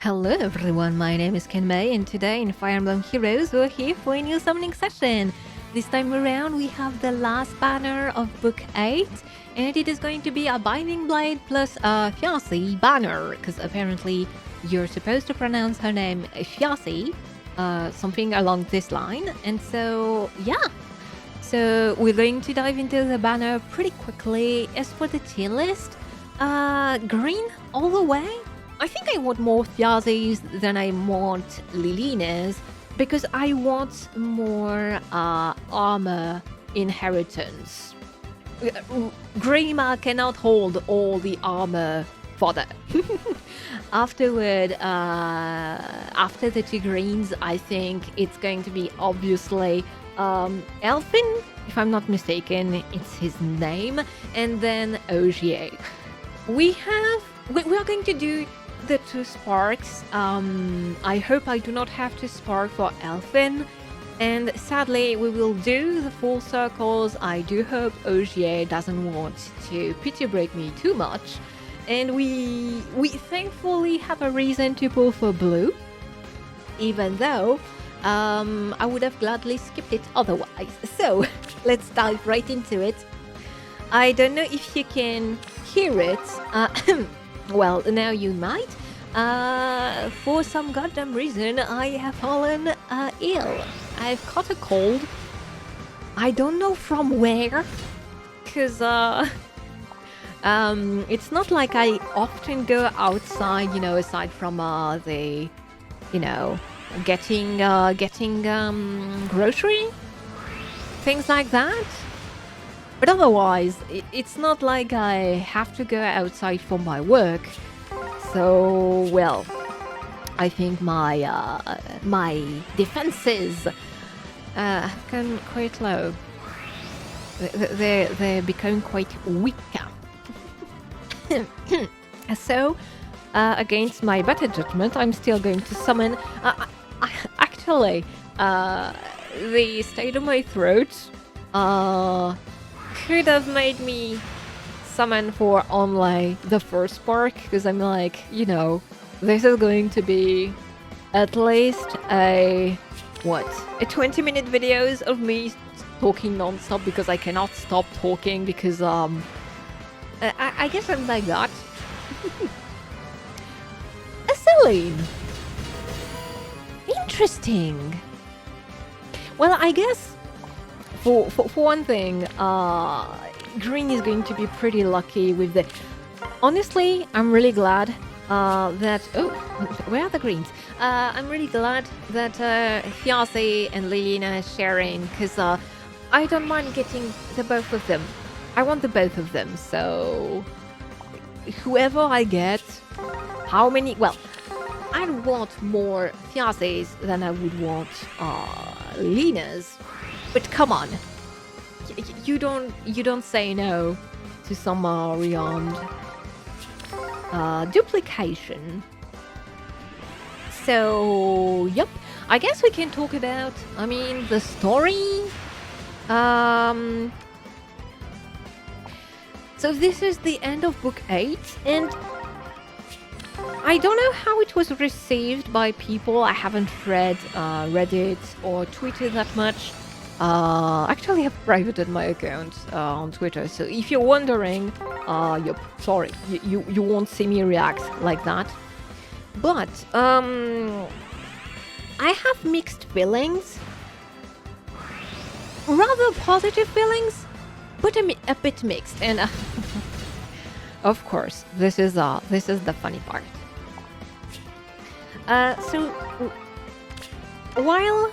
Hello everyone, my name is Kenmei and today in Fire Emblem Heroes we're here for a new summoning session. This time around we have the last banner of Book 8 and it is going to be a Binding Blade plus a Þjazi banner because apparently you're supposed to pronounce her name Þjazi, something along this line. And so yeah, so we're going to dive into the banner pretty quickly. As for the tier list, green all the way. I think I want more Þjazis than I want Lilinas because I want more armor inheritance. Grima cannot hold all the armor fodder. Afterward, after the two greens, I think it's going to be obviously Elfin, if I'm not mistaken, it's his name, and then Ogier. We are going to do the two sparks. I hope I do not have to spark for Elfin, and sadly we will do the full circles. I do hope Ogier doesn't want to pity break me too much, and we thankfully have a reason to pull for blue, even though I would have gladly skipped it otherwise. So let's dive right into it. I don't know if you can hear it. Well, now you might. For some goddamn reason, I have fallen ill. I've caught a cold. I don't know from where, because it's not like I often go outside, aside from the, getting grocery, things like that. But otherwise, it's not like I have to go outside for my work. So, well, I think my defenses have gone quite low. They're becoming quite weaker. So, against my better judgment, I'm still going to summon. Actually, the state of my throat could have made me summon for only the first spark, because I'm like, this is going to be at least a 20-minute videos of me talking non-stop because I cannot stop talking because I guess I'm like that. A Celine. Interesting. Well, I guess for one thing, green is going to be pretty lucky with the... Honestly, I'm really glad that... Oh, where are the greens? I'm really glad that Þjazi and Lilina are sharing, because I don't mind getting the both of them. I want the both of them, so... Whoever I get, how many... Well, I'd want more Þjazis than I would want Lilinas. But come on. You don't say no to some Rearmed duplication. So yep, I guess we can talk about the story. So this is the end of Book 8, and I don't know how it was received by people. I haven't read Reddit or Twitter that much. Actually, I've privated my account on Twitter, so if you're wondering, yep, sorry, you won't see me react like that. But I have mixed feelings, rather positive feelings, but a bit mixed. And of course, this is the funny part. So while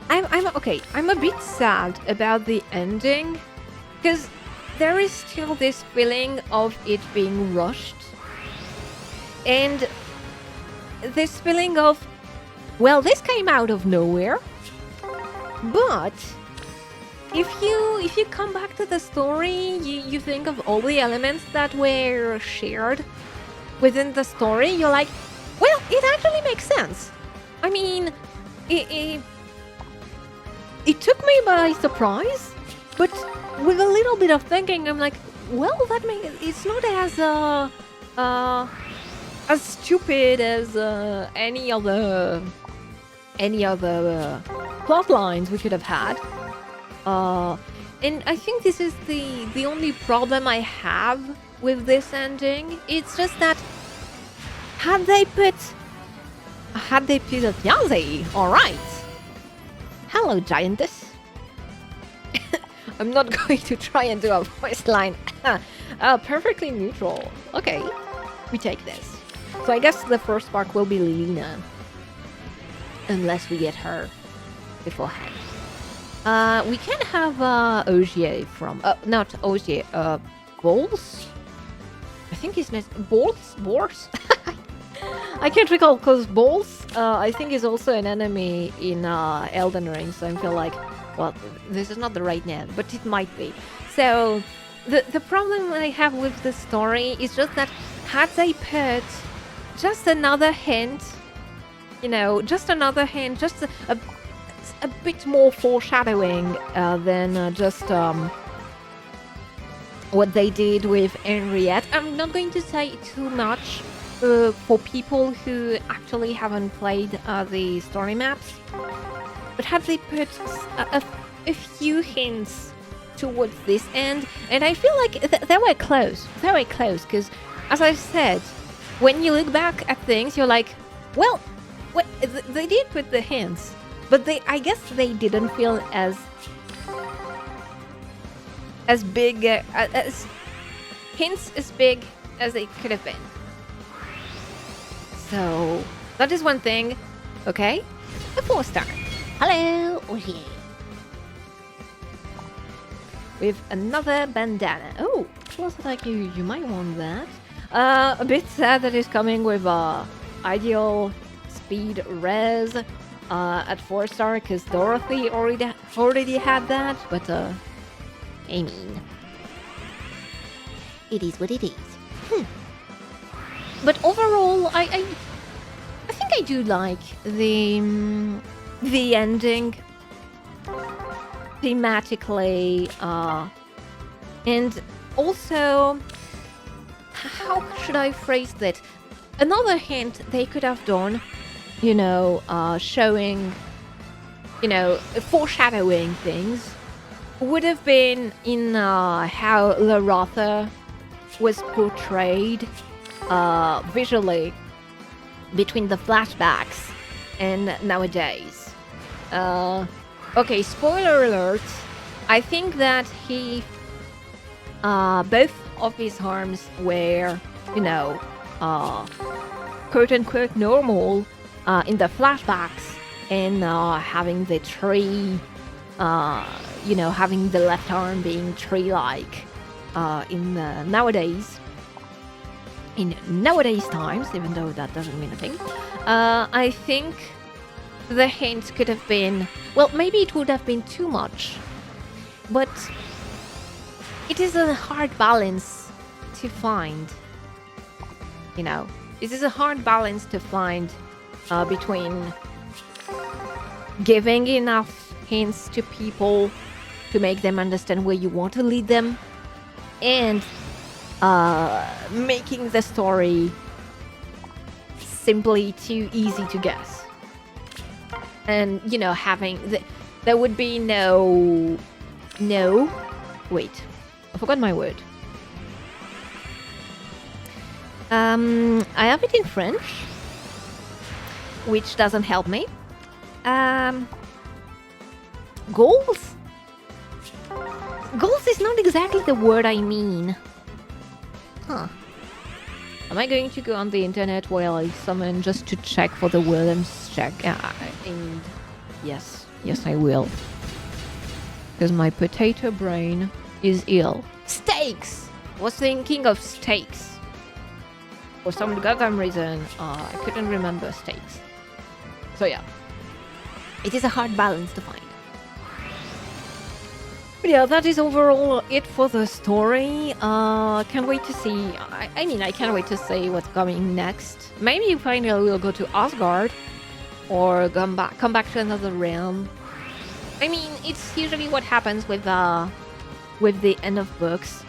I'm okay, I'm a bit sad about the ending, because there is still this feeling of it being rushed, and this feeling of, well, this came out of nowhere. But if you come back to the story, you think of all the elements that were shared within the story, you're like, well, it actually makes sense. I mean, it took me by surprise, but with a little bit of thinking, I'm like, well, it's not as as stupid as any other plot lines we could have had. And I think this is the only problem I have with this ending. It's just that had they put a Þjazi, all right. Hello, giantess. I'm not going to try and do a voice line. Perfectly neutral. Okay, we take this. So I guess the first spark will be Lilina. Unless we get her beforehand. We can have Ogier from... not Ogier, Bols? I think his name... Bols? I can't recall, because Bols, I think, is also an enemy in Elden Ring, so I feel like, well, this is not the right name, but it might be. So, the problem I have with the story is just that had they put just another hint, you know, just another hint, just a bit more foreshadowing than just what they did with Henriette. I'm not going to say too much for people who actually haven't played the story maps, but had they put a few hints towards this end, and I feel like they were close, because as I said, when you look back at things, you're like, well, they did put the hints, but I guess they didn't feel as big, as hints as big as they could have been. So that is one thing. Okay, a 4-star. Hello, Ostia. With another bandana. Oh, looks like you might want that. A bit sad that it's coming with ideal speed res at 4-star, because Dorothy already had that, but I mean, it is what it is. But overall, I think I do like the ending thematically, and also, how should I phrase that? Another hint they could have done, you know, showing, you know, foreshadowing things, would have been in how Larotha was portrayed visually between the flashbacks and nowadays. Okay, spoiler alert. I think that he, both of his arms were, you know, quote unquote normal in the flashbacks, and having the tree, you know, having the left arm being tree-like in nowadays. In nowadays times, even though that doesn't mean a thing, I think the hint could have been, well, maybe it would have been too much, but it is a hard balance to find, you know, it is a hard balance to find between giving enough hints to people to make them understand where you want to lead them, and making the story simply too easy to guess. And, you know, having there would be no wait, I forgot my word. I have it in French, which doesn't help me. Goals is not exactly the word I mean. Huh. Am I going to go on the internet while I summon just to check for the Williams check? And yes, I will. Because my potato brain is ill. Steaks! I was thinking of steaks. For some goddamn reason, I couldn't remember steaks. So yeah. It is a hard balance to find. But yeah, that is overall it for the story. Can't wait to see. I mean, I can't wait to see what's coming next. Maybe finally we'll go to Asgard, or come back to another realm. I mean, it's usually what happens with the end of books.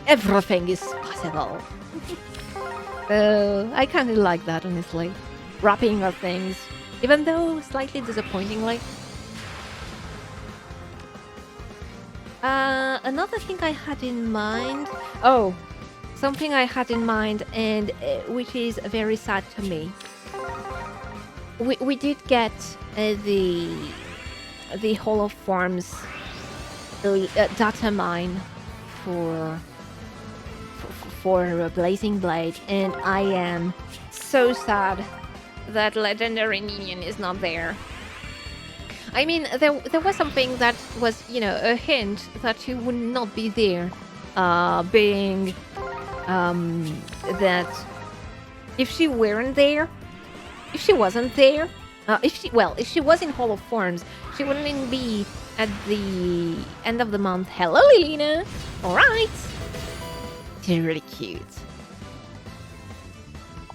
Everything is possible. I kind of like that, honestly. Wrapping up things, even though slightly disappointingly. Another thing I had in mind. Oh, something I had in mind, and which is very sad to me. We did get the Hall of Forms data mine for Blazing Blade, and I am so sad that Legendary Minion is not there. I mean, there was something that was, you know, a hint that she would not be there, being that if she weren't there, if she wasn't there, if she was in Hall of Forms, she wouldn't be at the end of the month. Hello, Lilina. All right. She's really cute.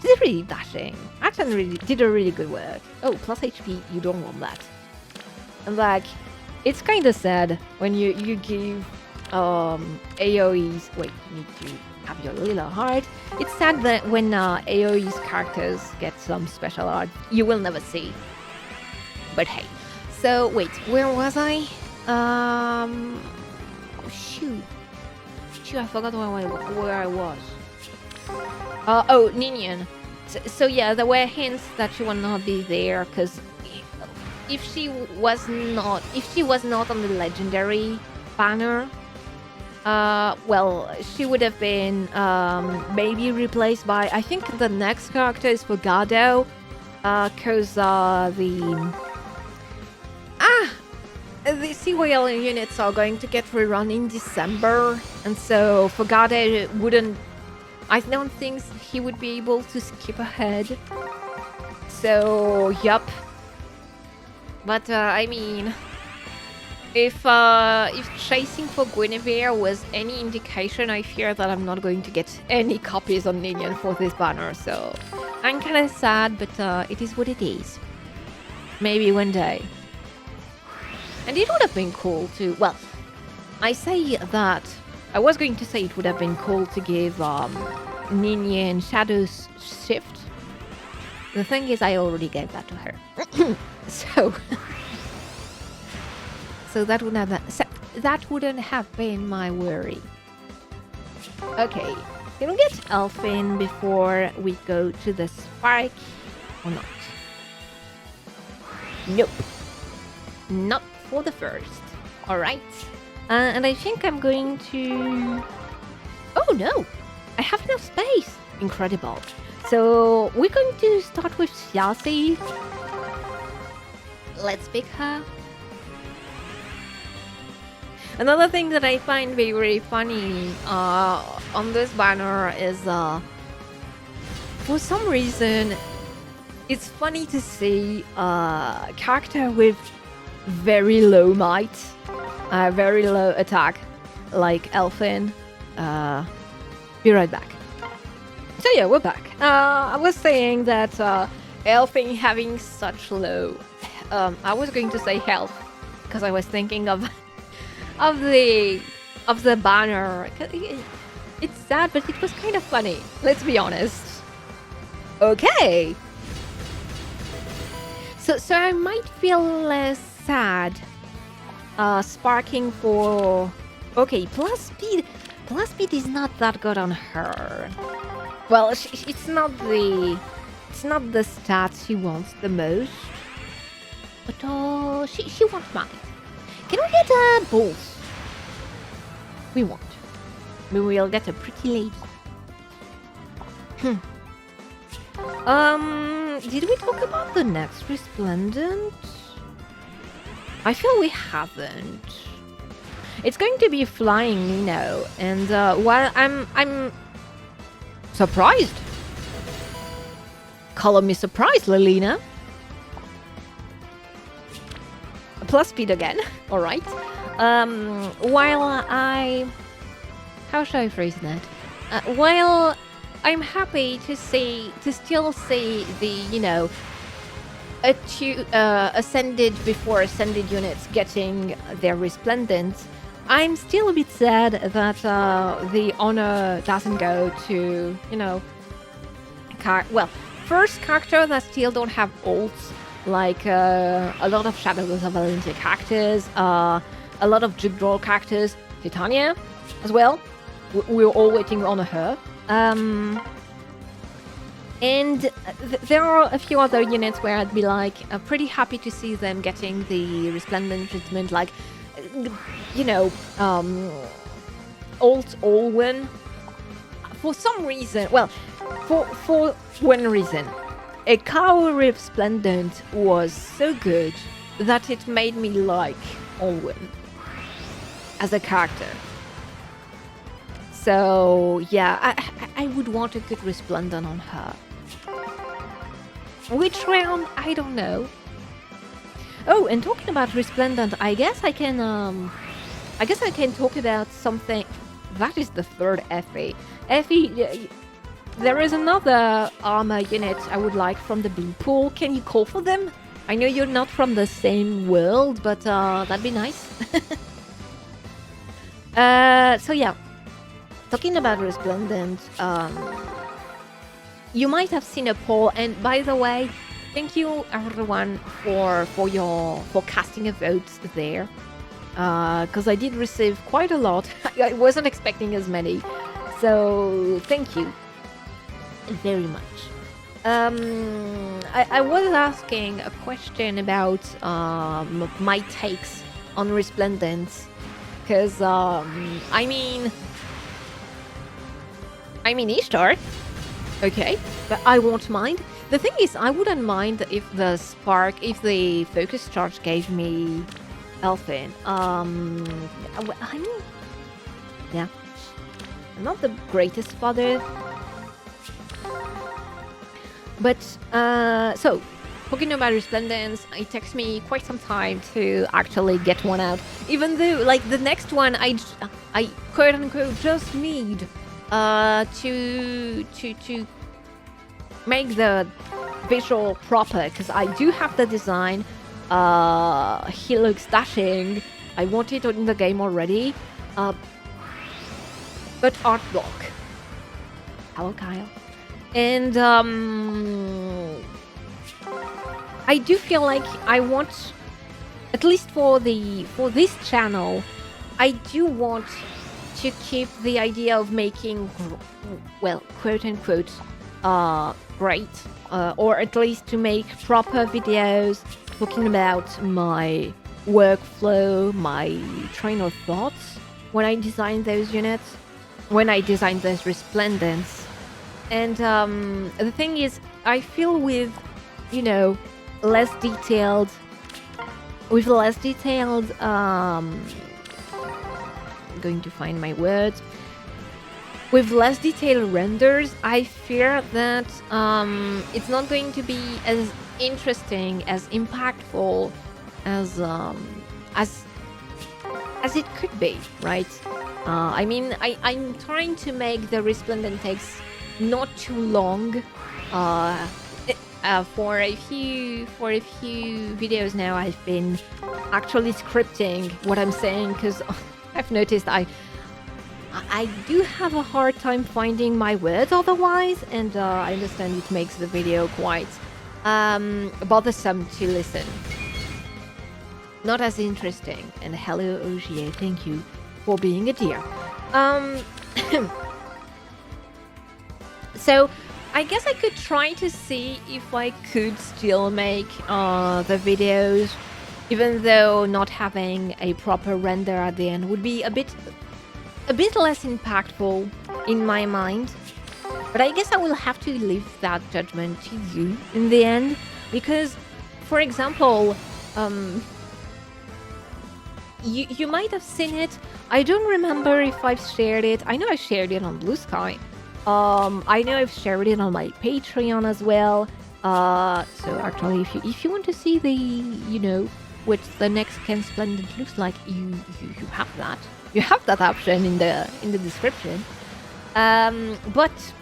She's really dashing. Actually, really did a really good work. Oh, plus HP. You don't want that. And like, it's kind of sad when you give AoEs. Wait, you need to have your Lila heart. It's sad that when AoE's characters get some special art, you will never see. But hey. So wait, where was I? Shoot, I forgot where I was. Oh, Ninian. So yeah, there were hints that she would not be there, because if she was not on the legendary banner, well, she would have been maybe replaced by, I think the next character is Fogado, because the Sea Whale units are going to get rerun in December, and so Fogado wouldn't, I don't think he would be able to skip ahead. So, yup. But, I mean, if chasing for Guinevere was any indication, I fear that I'm not going to get any copies on Ninian for this banner, so I'm kind of sad, but it is what it is. Maybe one day. And it would have been cool to, well, I say that, I was going to say it would have been cool to give Ninian Shadow's Shift. The thing is, I already gave that to her. So that wouldn't have been my worry. Okay, can we get Elfin before we go to the Spark or not? Nope. Not for the first. Alright. And I think I'm going to... Oh no! I have enough space! Incredible. So we're going to start with Þjazi. Let's pick her. Another thing that I find very funny on this banner is for some reason it's funny to see a character with very low might, very low attack, like Elfin. Be right back. So yeah, we're back. I was saying that Elfin having such low, I was going to say health, because I was thinking of the banner. It's sad, but it was kind of funny. Let's be honest. Okay. So I might feel less sad sparking for... Okay, plus speed is not that good on her. Well, it's not the stats she wants the most, but she wants mine. Can we get a balls? We won't. We will get a pretty lady. Did we talk about the next resplendent? I feel we haven't. It's going to be flying Nino, and while I'm surprised. Color me surprised, Lilina. Plus speed again. All right. How should I phrase that? While I'm happy to still see the, ascended before ascended units getting their resplendent, I'm still a bit sad that the honor doesn't go to, first character that still don't have ults, like a lot of Shadows of Valentia characters, a lot of Jigdraw characters, Titania as well. We're all waiting on her. And there are a few other units where I'd be like pretty happy to see them getting the resplendent treatment, like Alt Olwen. For some reason, well, for one reason, a cow resplendent was so good that it made me like Olwen as a character. So yeah, I would want a good resplendent on her. Which round? I don't know. Oh, and talking about resplendent, I guess I can talk about something. That is the third Effie. Effie, there is another armor unit I would like from the blue pool. Can you call for them? I know you're not from the same world, but that'd be nice. So yeah, talking about resplendent, you might have seen a poll, and by the way, thank you everyone for casting a vote there, because I did receive quite a lot. I wasn't expecting as many, so thank you very much. I was asking a question about my takes on resplendence, because I mean Ishtar. Okay, but I won't mind. The thing is, I wouldn't mind if the focus charge gave me Elfin. I mean, yeah, I'm not the greatest father, but so talking about resplendence, it takes me quite some time to actually get one out. Even though, like, the next one, I quote unquote just need to make the visual proper, because I do have the design. He looks dashing. I want it in the game already. But art block. Hello, Kyle. And I do feel like I want, at least for this channel, I do want to keep the idea of making, well, quote unquote, great, or at least to make proper videos talking about my workflow, my train of thoughts when I design those units, when I design those resplendents. And the thing is, I feel with, less detailed, going to find my words. With less detailed renders, I fear that it's not going to be as interesting, as impactful as it could be, right? I mean, I'm trying to make the resplendent takes not too long. For a few videos now, I've been actually scripting what I'm saying, because I've noticed I do have a hard time finding my words otherwise, and I understand it makes the video quite bothersome to listen. Not as interesting. And hello, Ogier, thank you for being a dear. So I guess I could try to see if I could still make the videos, even though not having a proper render at the end would be a bit less impactful in my mind. But I guess I will have to leave that judgment to you in the end, because, for example, you might have seen it. I don't remember if I've shared it. I know I shared it on Blue Sky. I know I've shared it on my Patreon as well. So actually, if you want to see the, what the next Ken Splendid looks like, you have that. You have that option in the description. But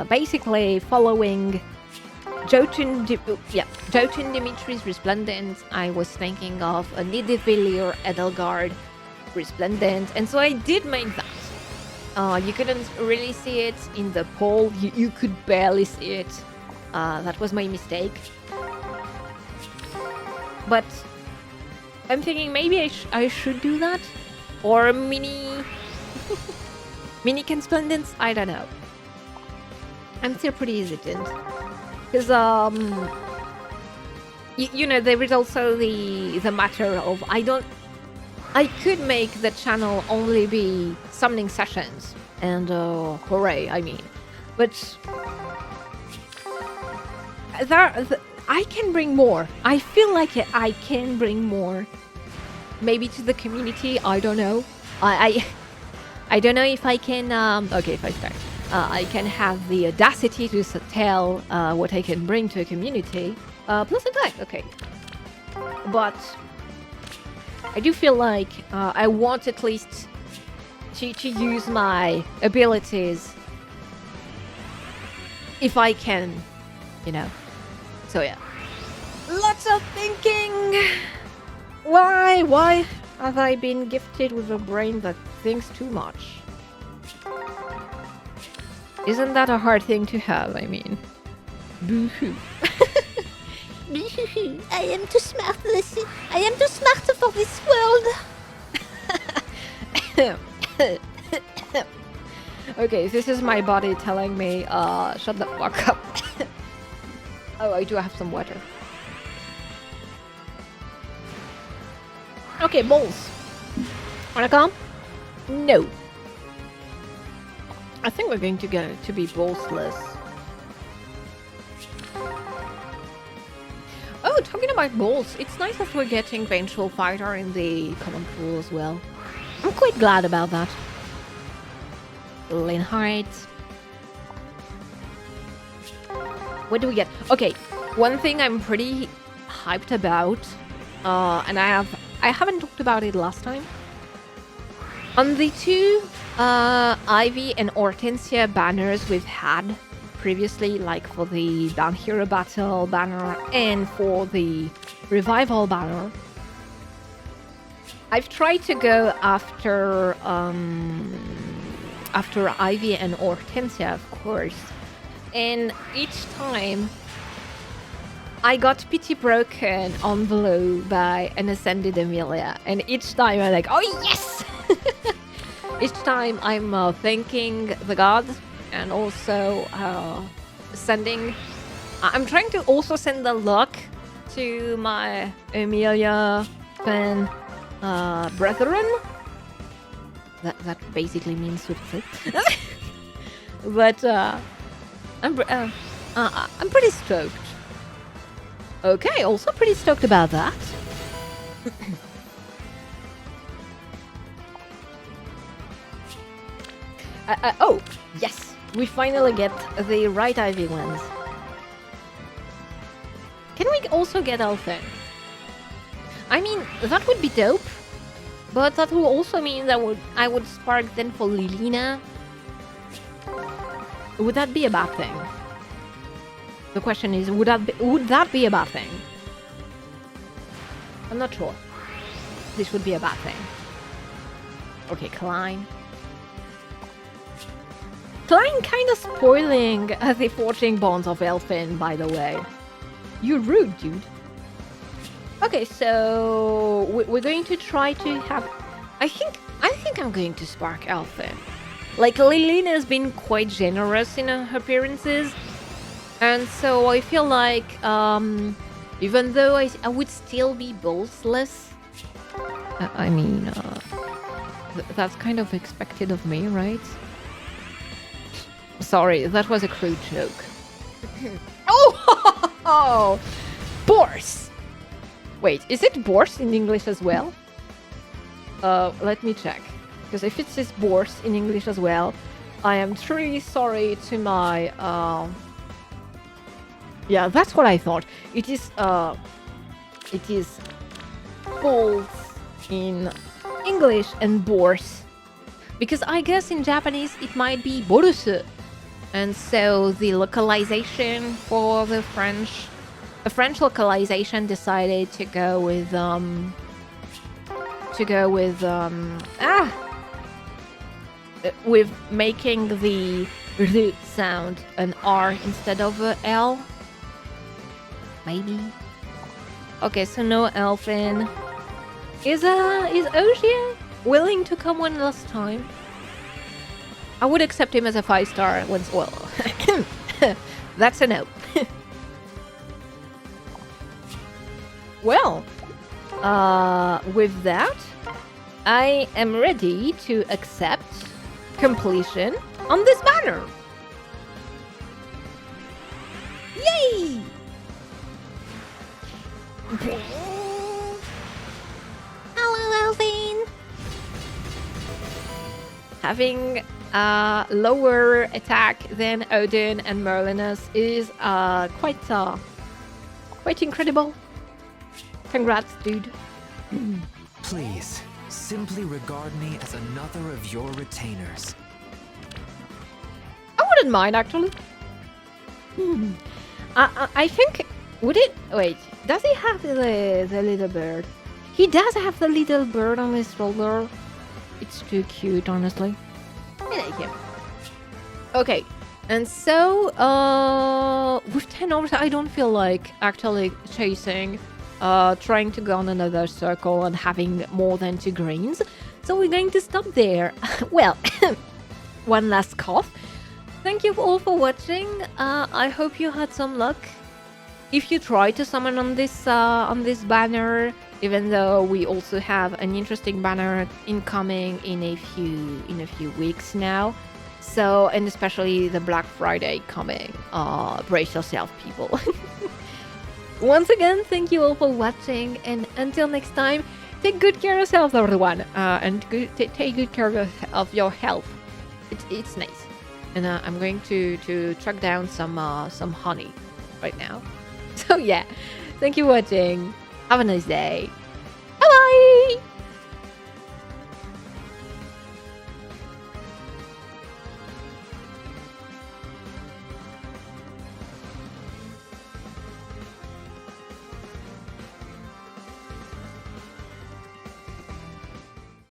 basically, following Jötun Dimitri's Resplendent, I was thinking of a Nidavellir Edelgard Resplendent, and so I did make that. You couldn't really see it in the poll. You could barely see it. That was my mistake. But I'm thinking maybe I should do that. Or mini... mini resplendents? I don't know. I'm still pretty hesitant. Because, you know, there is also the matter of I could make the channel only be summoning sessions. And, hooray, I mean. But... I can bring more. I feel like I can bring more. Maybe to the community, I don't know. I don't know if I can... okay, if I start. I can have the audacity to tell what I can bring to a community. Plus attack, okay. But I do feel like I want at least to use my abilities if I can, you know. So yeah. Lots of thinking! Why have I been gifted with a brain that thinks too much? Isn't that a hard thing to have, I mean? Boo-hoo. Boo-hoo. I am too smart for this. I am too smart for this world. Okay, this is my body telling me, shut the fuck up. Oh, I do have some water. Okay, balls. Wanna come? No. I think we're going to go to be ballsless. Oh, talking about balls, it's nice that we're getting Vengeful Fighter in the common pool as well. I'm quite glad about that. Linhardt. What do we get? Okay, one thing I'm pretty hyped about, and I haven't talked about it last time. On the two Ivy and Hortensia banners we've had previously, like for the Down Hero Battle banner and for the Revival banner, I've tried to go after Ivy and Hortensia, of course, and each time I got pity broken on below by an Ascended Amelia, and each time I'm like, oh yes! Each time I'm thanking the gods and also sending... I'm trying to also send the luck to my Amelia fan brethren. That basically means swift. But I'm pretty stoked. Okay, also pretty stoked about that. Oh, yes! We finally get the right Ivy ones. Can we also get Elfin? I mean, that would be dope. But that will also mean that I would spark then for Lilina. Would that be a bad thing? The question is, would that be a bad thing? I'm not sure. This would be a bad thing. Okay, Klein. Klein kind of spoiling the forging bonds of Elfin, by the way. You're rude, dude. Okay, so we're going to try to have... I think I'm going to spark Elfin. Like, Lilina has been quite generous in her appearances. And so I feel like, even though I would still be ballsless, I mean, that's kind of expected of me, right? Sorry, that was a crude joke. Oh! Bourse! Wait, is it bourse in English as well? Let me check. Because if it says bourse in English as well, I am truly sorry to my... Yeah, that's what I thought. It is balls in English and bourse. Because I guess in Japanese it might be borusu. And so the localization for the French localization decided to go with with making the R sound an R instead of a L. Maybe. Okay, so no Elfin. Is Ostia willing to come one last time? I would accept him as a 5-star once. Well, that's a no. Well, with that, I am ready to accept completion on this banner. Yay! Hello, Elfin. Having lower attack than Odin and Merlinus is quite incredible. Congrats, dude. Please, simply regard me as another of your retainers. I wouldn't mind, actually. I think... Would it... Wait, does he have the little bird? He does have the little bird on his shoulder. It's too cute, honestly. I like him. Okay, and so, with 10 hours, I don't feel like actually chasing... trying to go on another circle and having more than 2 greens. So we're going to stop there. Well, one last cough. Thank you all for watching. I hope you had some luck. If you try to summon on this banner, even though we also have an interesting banner incoming in a few weeks now. So, and especially the Black Friday coming. Brace yourself, people. Once again, thank you all for watching, and until next time, take good care of yourselves, everyone, and take good care of your health. It's nice, and I'm going to track down some honey right now. So yeah, thank you for watching. Have a nice day.